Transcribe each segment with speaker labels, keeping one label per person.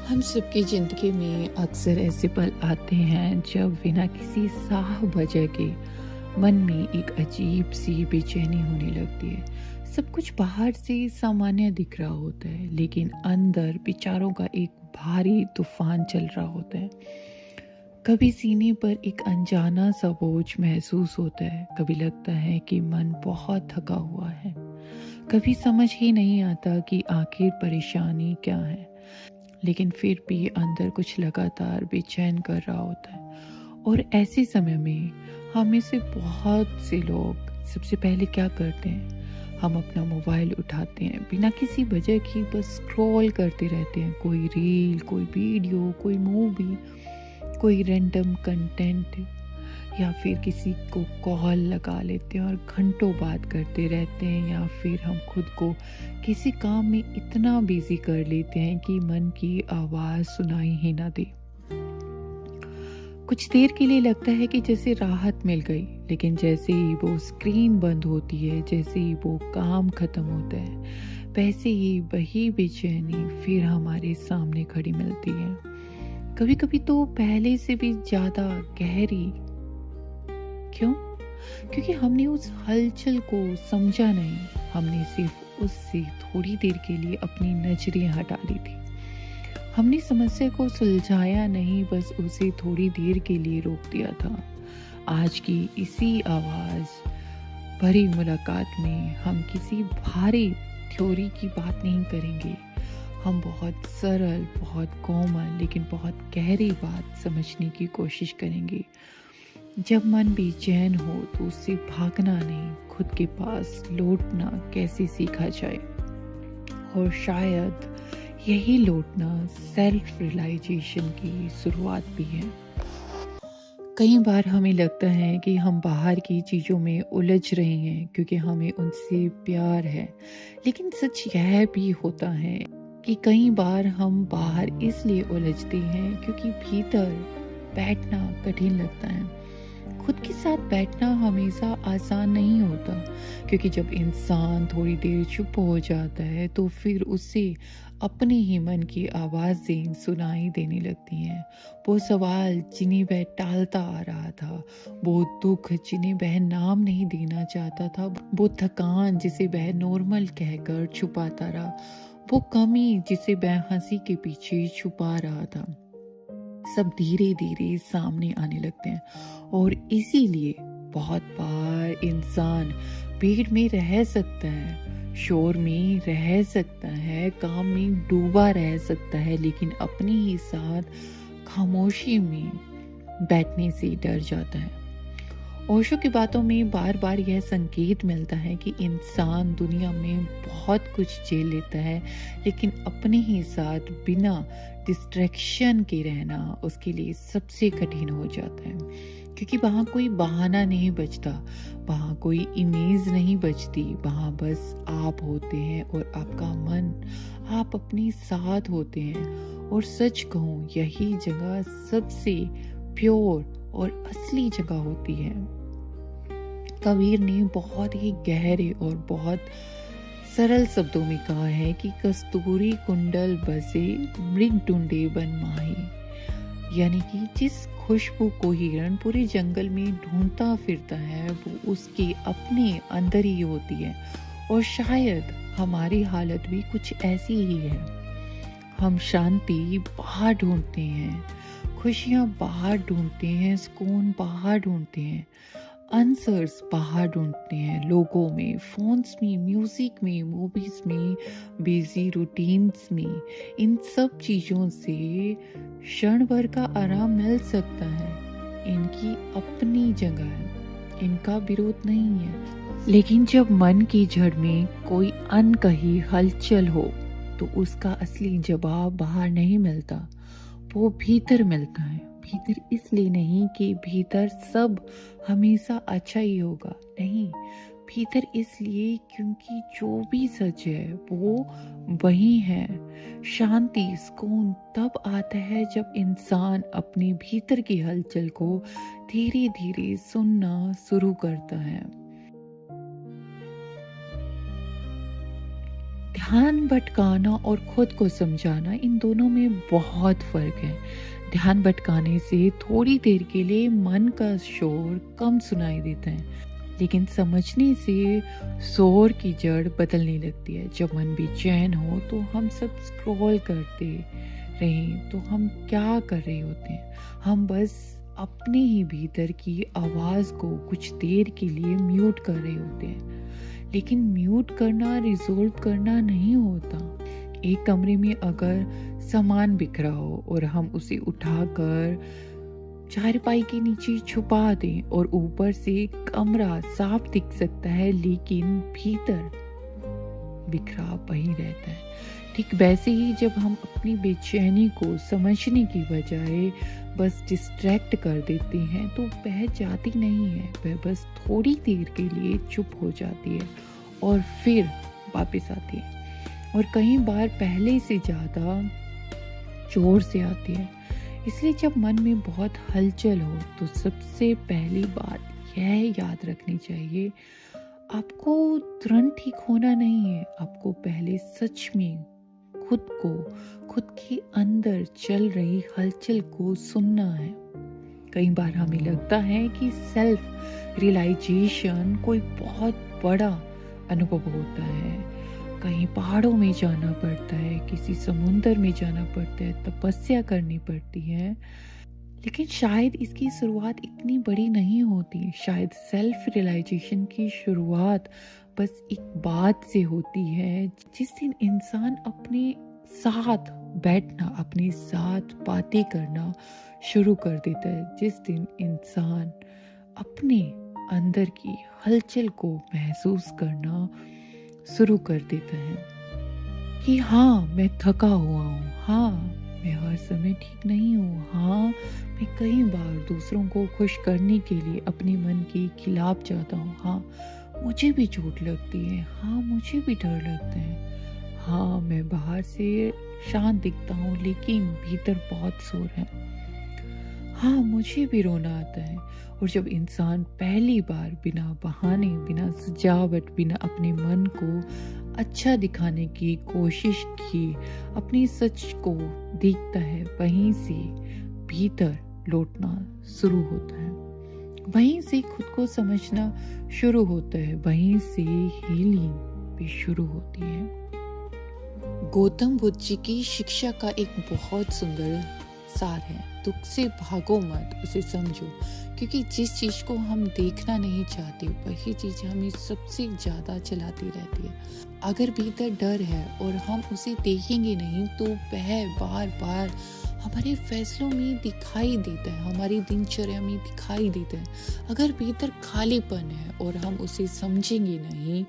Speaker 1: हम सबकी ज़िंदगी में अक्सर ऐसे पल आते हैं जब बिना किसी साह वजह के मन में एक अजीब सी बेचैनी होने लगती है। सब कुछ बाहर से सामान्य दिख रहा होता है, लेकिन अंदर विचारों का एक भारी तूफान चल रहा होता है। कभी सीने पर एक अनजाना सा बोझ महसूस होता है, कभी लगता है कि मन बहुत थका हुआ है, कभी समझ ही नहीं आता कि आखिर परेशानी क्या है। लेकिन फिर भी अंदर कुछ लगातार बेचैन कर रहा होता है। और ऐसे समय में हम में से बहुत से लोग सबसे पहले क्या करते हैं, हम अपना मोबाइल उठाते हैं, बिना किसी वजह की बस स्क्रॉल करते रहते हैं। कोई रील, कोई वीडियो, कोई मूवी, कोई रैंडम कंटेंट, या फिर किसी को कॉल लगा लेते हैं और घंटों बात करते रहते हैं। या फिर हम खुद को किसी काम में इतना बिजी कर लेते हैं कि मन की आवाज़ सुनाई ही ना दे। कुछ देर के लिए लगता है कि जैसे राहत मिल गई, लेकिन जैसे ही वो स्क्रीन बंद होती है, जैसे ही वो काम खत्म होता है, वैसे ही वही बेचैनी फिर हमारे सामने खड़ी मिलती है। कभी कभी तो पहले से भी ज़्यादा गहरी। क्यों? क्योंकि हमने उस हलचल को समझा नहीं, हमने सिर्फ उससे थोड़ी देर के लिए अपनी नजरें हटा ली थी। हमने समस्या को सुलझाया नहीं, बस उसे थोड़ी देर के लिए रोक दिया था। आज की इसी आवाज भरी मुलाकात में हम किसी भारी थ्योरी की बात नहीं करेंगे। हम बहुत सरल, बहुत कोमल, लेकिन बहुत गहरी बात समझने की कोशिश करेंगे। जब मन बेचैन हो तो उससे भागना नहीं, खुद के पास लौटना कैसे सीखा जाए। और शायद यही लौटना सेल्फ रियलाइजेशन की शुरुआत भी है। कई बार हमें लगता है कि हम बाहर की चीज़ों में उलझ रहे हैं क्योंकि हमें उनसे प्यार है, लेकिन सच यह भी होता है कि कई बार हम बाहर इसलिए उलझते हैं क्योंकि भीतर बैठना कठिन लगता है। खुद के साथ बैठना हमेशा आसान नहीं होता, क्योंकि जब इंसान थोड़ी देर चुप हो जाता है तो फिर उसे अपने ही मन की आवाज़ें सुनाई देने लगती हैं। वो सवाल जिन्हें वह टालता आ रहा था, वो दुख जिन्हें वह नाम नहीं देना चाहता था, वो थकान जिसे वह नॉर्मल कहकर छुपाता रहा, वो कमी जिसे वह हंसी के पीछे छुपा रहा था, सब धीरे धीरे सामने आने लगते हैं। और इसीलिए बहुत बार इंसान भीड़ में रह सकता है, शोर में रह सकता है, काम में डूबा रह सकता है, लेकिन अपने ही साथ खामोशी में बैठने से डर जाता है। ओशो की बातों में बार बार यह संकेत मिलता है कि इंसान दुनिया में बहुत कुछ झेल लेता है, लेकिन अपने ही साथ बिना डिस्ट्रैक्शन के रहना उसके लिए सबसे कठिन हो जाता है। क्योंकि वहाँ कोई बहाना नहीं बचता, वहाँ कोई इमेज नहीं बचती, वहाँ बस आप होते हैं और आपका मन, आप अपने साथ होते हैं। और सच कहूँ, यही जगह सबसे प्योर और असली जगह होती है। कबीर ने बहुत ही गहरे और बहुत सरल शब्दों में कहा है कि कस्तूरी कुंडल बसे मृग ढूंढे बन माही। यानी कि जिस खुशबू को हिरण पूरे जंगल में ढूंढता फिरता है, वो उसके अपने अंदर ही होती है। और शायद हमारी हालत भी कुछ ऐसी ही है। हम शांति बाहर ढूंढते हैं, खुशियाँ बाहर ढूंढते हैं, सुकून बाहर ढूंढते हैं, आंसर्स बाहर ढूंढते हैं, लोगों में, फोन्स में, म्यूजिक में, मूवीज में, बिजी रूटीन्स में। इन सब चीज़ों से क्षण भर का आराम मिल सकता है, इनकी अपनी जगह है, इनका विरोध नहीं है। लेकिन जब मन की जड़ में कोई अनकही हलचल हो तो उसका असली जवाब बाहर नहीं मिलता, वो भीतर मिलता है। भीतर इसलिए नहीं कि भीतर सब हमेशा अच्छा ही होगा, नहीं, भीतर इसलिए क्योंकि जो भी सच है वो वही है। शांति, सुकून तब आता है जब इंसान अपने भीतर की हलचल को धीरे धीरे सुनना शुरू करता है। ध्यान भटकाना और खुद को समझाना, इन दोनों में बहुत फर्क है। ध्यान भटकाने से थोड़ी देर के लिए मन का शोर कम सुनाई देता है, लेकिन समझने से शोर की जड़ बदलने लगती है। जब मन बेचैन हो तो हम सब स्क्रॉल करते रहें तो हम क्या कर रहे होते हैं? हम बस अपने ही भीतर की आवाज़ को कुछ देर के लिए म्यूट कर रहे होते हैं। लेकिन म्यूट करना रिजोल्व करना नहीं होता। एक कमरे में अगर सामान बिखरा हो और हम उसे उठाकर चारपाई के नीचे छुपा दें और ऊपर से कमरा साफ दिख सकता है, लेकिन भीतर बिखराव वही रहता है। ठीक वैसे ही जब हम अपनी बेचैनी को समझने की बजाय बस डिस्ट्रैक्ट कर देते हैं तो वह जाती नहीं है, वह बस थोड़ी देर के लिए चुप हो जाती है और फिर वापस आती है, और कई बार पहले से ज़्यादा जोर से आती है। इसलिए जब मन में बहुत हलचल हो तो सबसे पहली बात यह याद रखनी चाहिए, आपको तुरंत ठीक होना नहीं है। आपको पहले सच में खुद के अंदर चल रही हलचल को सुनना है। कई बार हमें लगता है कि सेल्फ रियलाइजेशन कोई बहुत बड़ा अनुभव होता है। कहीं पहाड़ों में जाना पड़ता है, किसी समुंदर में जाना पड़ता है, तपस्या करनी पड़ती है। लेकिन शायद इसकी शुरुआत इतनी बड़ी नहीं होती। शायद सेल्फ रियलाइजेशन की शुरुआत बस एक बात से होती है, जिस दिन इंसान अपने साथ बैठना, अपने साथ बातें करना शुरू कर देता है। जिस दिन इंसान अपने अंदर की हलचल को महसूस करना शुरू कर देता है कि हाँ, मैं थका हुआ हूँ, हाँ, मैं हर समय ठीक नहीं हूँ, हाँ, मैं कई बार दूसरों को खुश करने के लिए अपने मन के खिलाफ जाता हूँ, हाँ, मुझे भी चोट लगती है, हाँ, मुझे भी डर लगता है, हाँ, मैं बाहर से शांत दिखता हूँ लेकिन भीतर बहुत शोर है, हाँ, मुझे भी रोना आता है। और जब इंसान पहली बार बिना बहाने, बिना सजावट, बिना अपने मन को अच्छा दिखाने की कोशिश की अपने सच को देखता है, वहीं से भीतर लौटना शुरू होता है, वहीं से खुद को समझना शुरू होता है, वहीं से हीलिंग भी शुरू होती है। गौतम बुद्ध जी की शिक्षा का एक बहुत सुंदर सार है, दुख से भागो मत, उसे समझो, क्योंकि जिस चीज को हम देखना नहीं चाहते वही चीज हमें सबसे ज्यादा चलाती रहती है। अगर भीतर डर है और हम उसे देखेंगे नहीं तो वह बार बार हमारे फैसलों में दिखाई देता है, हमारी दिनचर्या में दिखाई देता है। अगर भीतर खालीपन है और हम उसे समझेंगे नहीं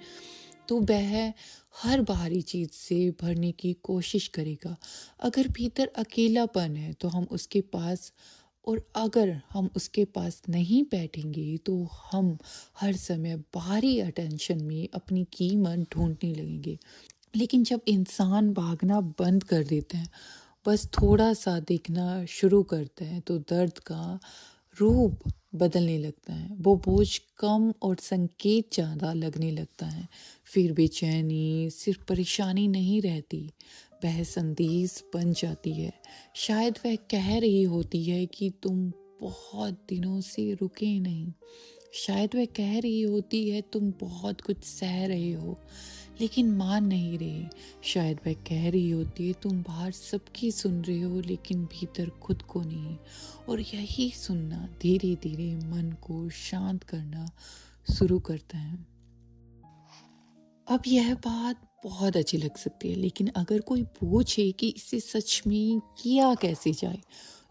Speaker 1: तो वह हर बाहरी चीज से भरने की कोशिश करेगा। अगर भीतर अकेलापन है तो हम उसके पास, और अगर हम उसके पास नहीं बैठेंगे तो हम हर समय बाहरी अटेंशन में अपनी कीमत ढूंढने लगेंगे। लेकिन जब इंसान भागना बंद कर देता है, बस थोड़ा सा देखना शुरू करता है, तो दर्द का रूप बदलने लगता है, वो बोझ कम और संकेत ज़्यादा लगने लगता है। फिर बेचैनी सिर्फ परेशानी नहीं रहती, वह संदेश बन जाती है। शायद वह कह रही होती है कि तुम बहुत दिनों से रुके नहीं, शायद वह कह रही होती है तुम बहुत कुछ सह रहे हो लेकिन मान नहीं रहे, शायद वह कह रही होती है तुम बाहर सबकी सुन रहे हो लेकिन भीतर खुद को नहीं। और यही सुनना धीरे धीरे मन को शांत करना शुरू करता है। अब यह बात बहुत अच्छी लग सकती है, लेकिन अगर कोई पूछे कि इसे सच में किया कैसे जाए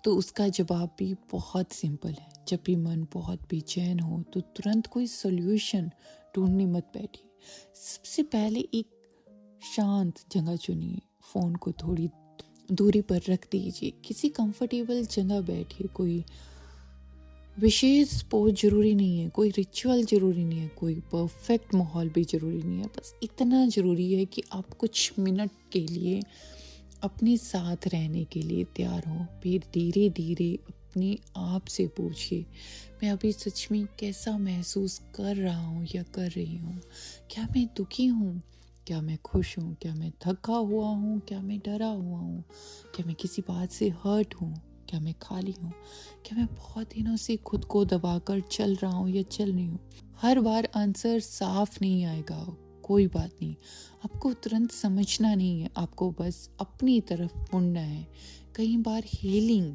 Speaker 1: तो उसका जवाब भी बहुत सिंपल है। जब भी मन बहुत बेचैन हो तो तुरंत कोई सॉल्यूशन ढूंढने मत बैठिए। सबसे पहले एक शांत जगह चुनिए, फोन को थोड़ी दूरी पर रख दीजिए, किसी कंफर्टेबल जगह बैठिए। कोई विशेष पोज जरूरी नहीं है, कोई रिचुअल जरूरी नहीं है, कोई परफेक्ट माहौल भी जरूरी नहीं है। बस इतना जरूरी है कि आप कुछ मिनट के लिए अपने साथ रहने के लिए तैयार हो। फिर धीरे धीरे अपने आप से पूछिए, मैं अभी सच में कैसा महसूस कर रहा हूँ या कर रही हूँ? क्या मैं दुखी हूँ? क्या मैं खुश हूँ, क्या मैं थका हुआ हूँ, क्या मैं डरा हुआ हूँ, क्या मैं किसी बात से हर्ट हूँ, क्या मैं खाली हूँ, क्या मैं बहुत दिनों से खुद को दबाकर चल रहा हूँ या चल रही हूँ। हर बार आंसर साफ नहीं आएगा, कोई बात नहीं, आपको तुरंत समझना नहीं है, आपको बस अपनी तरफ मुड़ना है। कई बार हीलिंग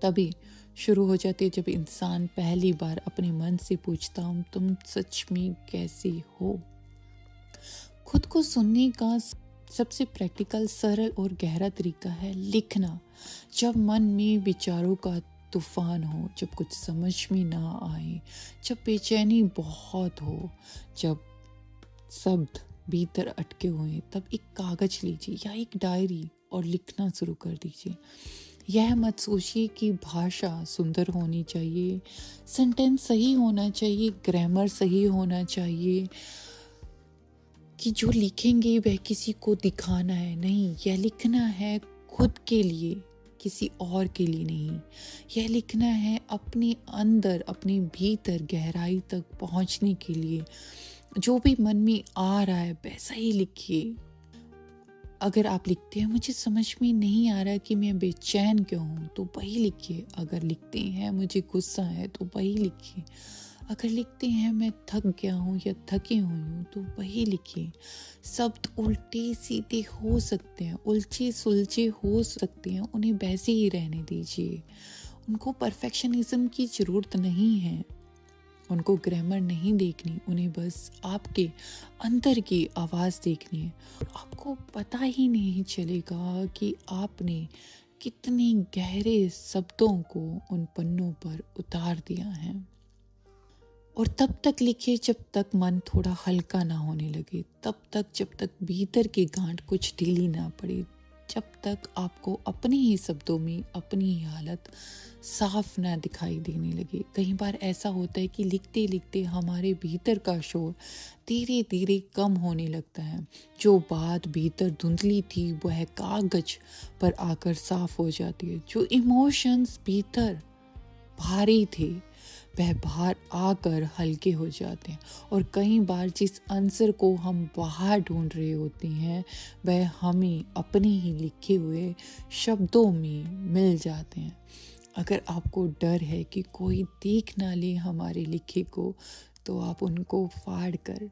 Speaker 1: तभी शुरू हो जाती है जब इंसान पहली बार अपने मन से पूछता हूँ, तुम सच में कैसे हो। खुद को सुनने का सबसे प्रैक्टिकल, सरल और गहरा तरीका है लिखना। जब मन में विचारों का तूफान हो, जब कुछ समझ में ना आए, जब बेचैनी बहुत हो, जब शब्द भीतर अटके हुए, तब एक कागज लीजिए या एक डायरी और लिखना शुरू कर दीजिए। यह मत सोचिए कि भाषा सुंदर होनी चाहिए, सेंटेंस सही होना चाहिए, ग्रामर सही होना चाहिए, कि जो लिखेंगे वह किसी को दिखाना है। नहीं, यह लिखना है खुद के लिए, किसी और के लिए नहीं। यह लिखना है अपने अंदर, अपने भीतर गहराई तक पहुंचने के लिए। जो भी मन में आ रहा है वैसा ही लिखिए। अगर आप लिखते हैं मुझे समझ में नहीं आ रहा कि मैं बेचैन क्यों हूँ, तो वही लिखिए। अगर लिखते हैं मुझे गुस्सा है, तो वही लिखिए। अगर लिखते हैं मैं थक गया हूँ या थकी हुई हूँ, तो वही लिखिए। शब्द उल्टे सीधे हो सकते हैं, उलझे सुलझे हो सकते हैं, उन्हें वैसे ही रहने दीजिए। उनको परफेक्शनिज्म की ज़रूरत नहीं है, उनको ग्रामर नहीं देखनी, उन्हें बस आपके अंदर की आवाज़ देखनी है। आपको पता ही नहीं चलेगा कि आपने कितने गहरे शब्दों को उन पन्नों पर उतार दिया है। और तब तक लिखिए जब तक मन थोड़ा हल्का ना होने लगे, तब तक जब तक भीतर की गांठ कुछ ढीली ना पड़े, जब तक आपको अपने ही शब्दों में अपनी ही हालत साफ ना दिखाई देने लगे। कई बार ऐसा होता है कि लिखते लिखते हमारे भीतर का शोर धीरे धीरे कम होने लगता है। जो बात भीतर धुंधली थी वह कागज पर आकर साफ हो जाती है। जो इमोशंस भीतर भारी थे वह बाहर आकर हल्के हो जाते हैं। और कई बार जिस आंसर को हम बाहर ढूंढ रहे होते हैं वह हमें अपने ही लिखे हुए शब्दों में मिल जाते हैं। अगर आपको डर है कि कोई देख ना ले हमारे लिखे को, तो आप उनको फाड़ कर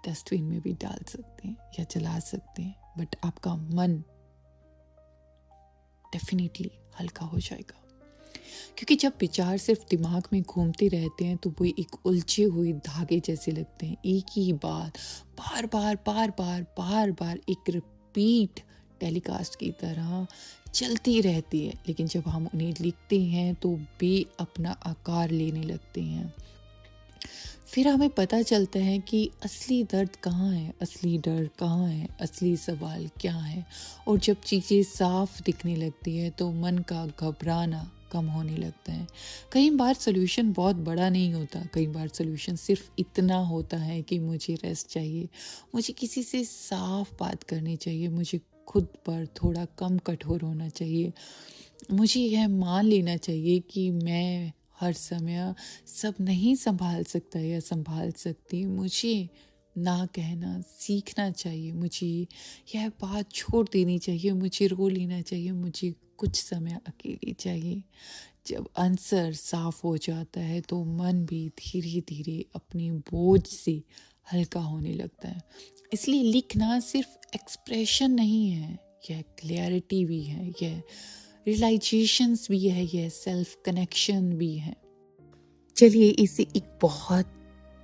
Speaker 1: डस्टबिन में भी डाल सकते हैं या जला सकते हैं, बट आपका मन डेफिनेटली हल्का हो जाएगा। क्योंकि जब विचार सिर्फ दिमाग में घूमते रहते हैं तो वो एक उलझे हुए धागे जैसे लगते हैं। एक ही बात बार बार बार बार बार बार एक रिपीट टेलीकास्ट की तरह चलती रहती है। लेकिन जब हम उन्हें लिखते हैं तो वे अपना आकार लेने लगते हैं। फिर हमें पता चलता है कि असली दर्द कहाँ है, असली डर कहाँ है, असली सवाल क्या है। और जब चीज़ें साफ दिखने लगती है तो मन का घबराना कम होने लगता है। कई बार सोल्यूशन बहुत बड़ा नहीं होता, कई बार सोल्यूशन सिर्फ इतना होता है कि मुझे रेस्ट चाहिए, मुझे किसी से साफ बात करनी चाहिए, मुझे खुद पर थोड़ा कम कठोर होना चाहिए, मुझे यह मान लेना चाहिए कि मैं हर समय सब नहीं संभाल सकता या संभाल सकती, मुझे ना कहना सीखना चाहिए, मुझे यह बात छोड़ देनी चाहिए, मुझे रो लेना चाहिए, मुझे कुछ समय अकेले चाहिए। जब आंसर साफ हो जाता है तो मन भी धीरे धीरे अपने बोझ से हल्का होने लगता है। इसलिए लिखना सिर्फ एक्सप्रेशन नहीं है, यह क्लैरिटी भी है, यह रियलाइजेशंस भी है, यह सेल्फ कनेक्शन भी है। चलिए इसे एक बहुत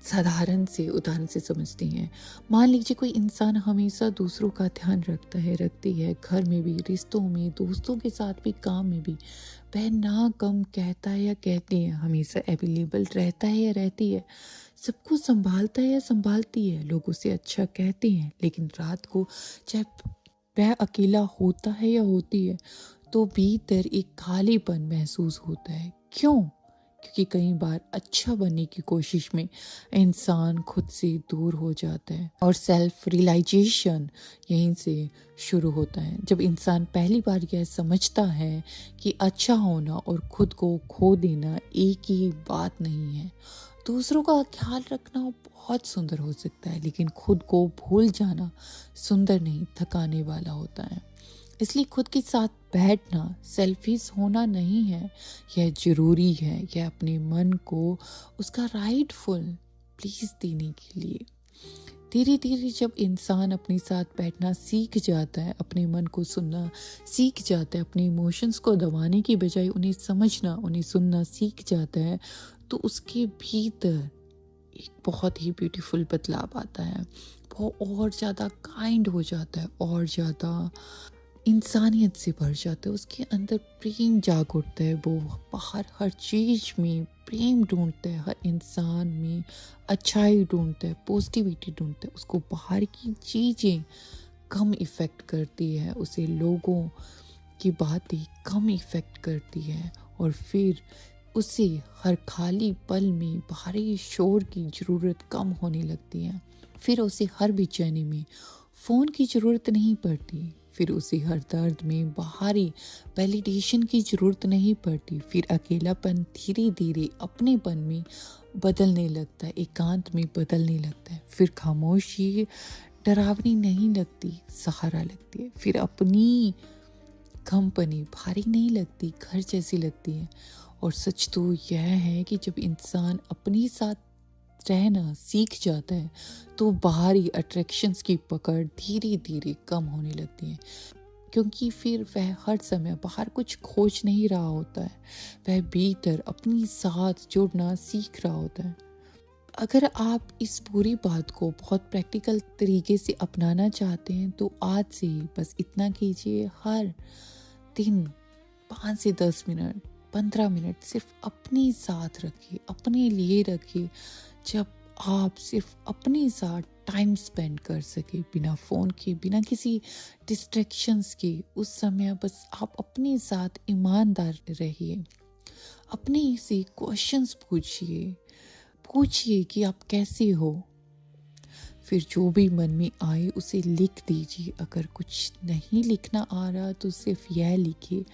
Speaker 1: साधारण से उदाहरण से समझते हैं। मान लीजिए कोई इंसान हमेशा दूसरों का ध्यान रखता है, रखती है, घर में भी, रिश्तों में, दोस्तों के साथ भी, काम में भी। वह ना कम कहता है या कहती है, हमेशा अवेलेबल रहता है या रहती है, सबको संभालता है या संभालती है, लोग उसे अच्छा कहते हैं, लेकिन रात को चाहे वह अकेला होता है या होती है तो भीतर एक खालीपन महसूस होता है। क्यों? क्योंकि कई बार अच्छा बनने की कोशिश में इंसान खुद से दूर हो जाता है। और सेल्फ रियलाइजेशन यहीं से शुरू होता है, जब इंसान पहली बार यह समझता है कि अच्छा होना और खुद को खो देना एक ही बात नहीं है। दूसरों का ख्याल रखना बहुत सुंदर हो सकता है, लेकिन खुद को भूल जाना सुंदर नहीं, थकाने वाला होता है। इसलिए खुद के साथ बैठना सेल्फिश होना नहीं है, यह जरूरी है। यह अपने मन को उसका राइटफुल प्लीज देने के लिए। धीरे धीरे जब इंसान अपने साथ बैठना सीख जाता है, अपने मन को सुनना सीख जाता है, अपने इमोशंस को दबाने की बजाय उन्हें समझना, उन्हें सुनना सीख जाता है, तो उसके भीतर एक बहुत ही ब्यूटीफुल बदलाव आता है। वो और ज़्यादा काइंड हो जाता है, और ज़्यादा इंसानियत से भर जाता है। उसके अंदर प्रेम जाग उठता है। वो बाहर हर चीज़ में प्रेम ढूंढता है, हर इंसान में अच्छाई ढूंढता है, पॉजिटिविटी ढूंढता है। उसको बाहर की चीज़ें कम इफ़ेक्ट करती है, उसे लोगों की बातें कम इफ़ेक्ट करती है, और फिर उसे हर खाली पल में बाहरी शोर की ज़रूरत कम होने लगती है। फिर उसे हर बेचैनी में फ़ोन की ज़रूरत नहीं पड़ती। फिर उसे हर दर्द में बाहरी वैलिडेशन की ज़रूरत नहीं पड़ती। फिर अकेलापन धीरे धीरे अपनेपन में बदलने लगता है, एकांत में बदलने लगता है। फिर खामोशी डरावनी नहीं लगती, सहारा लगती है। फिर अपनी कंपनी भारी नहीं लगती, घर जैसी लगती है। और सच तो यह है कि जब इंसान अपने साथ रहना सीख जाता है, तो बाहरी अट्रैक्शंस की पकड़ धीरे धीरे कम होने लगती है, क्योंकि फिर वह हर समय बाहर कुछ खोज नहीं रहा होता है। वह भीतर अपनी साथ जुड़ना सीख रहा होता है। अगर आप इस पूरी बात को बहुत प्रैक्टिकल तरीके से अपनाना चाहते हैं, तो आज से ही बस इतना कीजिए। हर दिन 5 से 10 मिनट, 15 मिनट सिर्फ अपने साथ रखिए, अपने लिए रखिए, जब आप सिर्फ अपने साथ टाइम स्पेंड कर सके, बिना फ़ोन के, बिना किसी डिस्ट्रैक्शंस के। उस समय बस आप अपने साथ ईमानदार रहिए। अपने से क्वेश्चंस पूछिए कि आप कैसे हो। फिर जो भी मन में आए उसे लिख दीजिए। अगर कुछ नहीं लिखना आ रहा तो सिर्फ यह लिखिए,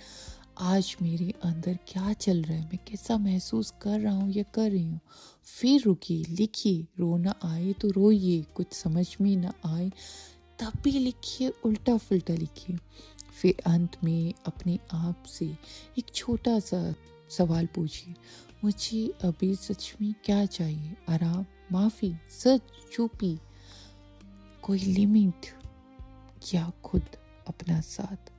Speaker 1: आज मेरे अंदर क्या चल रहा है, मैं कैसा महसूस कर रहा हूँ या कर रही हूँ। फिर रुकिए, लिखिए। रोना आए तो रोइए, कुछ समझ में ना आए तब भी लिखिए, उल्टा फुल्टा लिखिए। फिर अंत में अपने आप से एक छोटा सा सवाल पूछिए, मुझे अभी सच में क्या चाहिए? आराम, माफ़ी, सच, चुप्पी, कोई लिमिट, या खुद अपना साथ?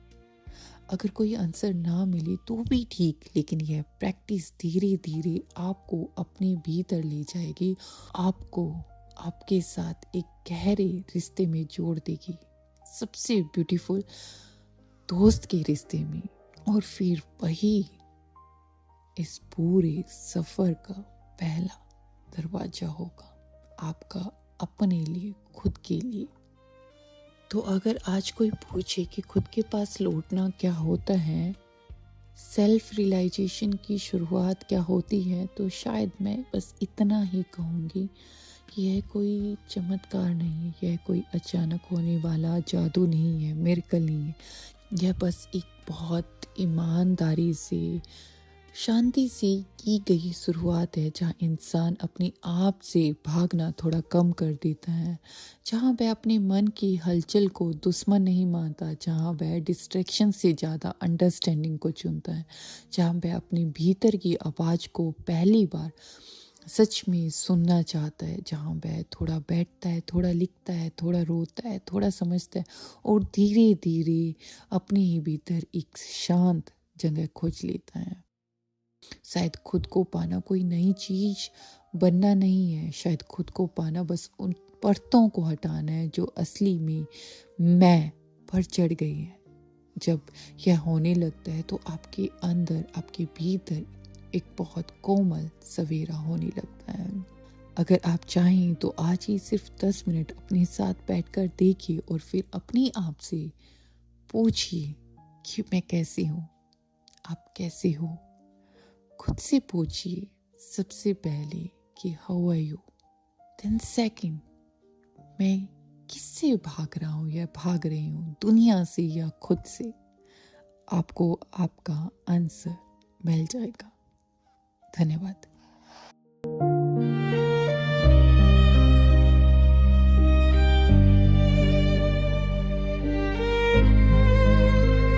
Speaker 1: अगर कोई आंसर ना मिले तो भी ठीक, लेकिन यह प्रैक्टिस धीरे धीरे आपको अपने भीतर ले जाएगी, आपको आपके साथ एक गहरे रिश्ते में जोड़ देगी, सबसे ब्यूटीफुल दोस्त के रिश्ते में। और फिर वही इस पूरे सफर का पहला दरवाजा होगा, आपका अपने लिए, खुद के लिए। तो अगर आज कोई पूछे कि खुद के पास लौटना क्या होता है, सेल्फ रियलाइजेशन की शुरुआत क्या होती है, तो शायद मैं बस इतना ही कहूँगी कि यह कोई चमत्कार नहीं है, यह कोई अचानक होने वाला जादू नहीं है, मिरेकल नहीं है। यह बस एक बहुत ईमानदारी से, शांति से की गई शुरुआत है, जहाँ इंसान अपने आप से भागना थोड़ा कम कर देता है, जहाँ वह अपने मन की हलचल को दुश्मन नहीं मानता, जहाँ वह डिस्ट्रैक्शन से ज़्यादा अंडरस्टैंडिंग को चुनता है, जहाँ वह अपने भीतर की आवाज़ को पहली बार सच में सुनना चाहता है, जहाँ वह थोड़ा बैठता है, थोड़ा लिखता है, थोड़ा रोता है, थोड़ा समझता है, और धीरे धीरे अपने ही भीतर एक शांत जगह खोज लेता है। शायद खुद को पाना कोई नई चीज बनना नहीं है, शायद खुद को पाना बस उन परतों को हटाना है जो असली में मैं पर चढ़ गई है। जब यह होने लगता है तो आपके अंदर, आपके भीतर एक बहुत कोमल सवेरा होने लगता है। अगर आप चाहें तो आज ही सिर्फ 10 मिनट अपने साथ बैठकर देखिए, और फिर अपने आप से पूछिए कि मैं कैसी हूँ, आप कैसे हो। खुद से पूछिए सबसे पहले कि how are you, then second मैं किससे भाग रहा हूँ या भाग रही हूँ, दुनिया से या खुद से। आपको आपका आंसर मिल जाएगा। धन्यवाद।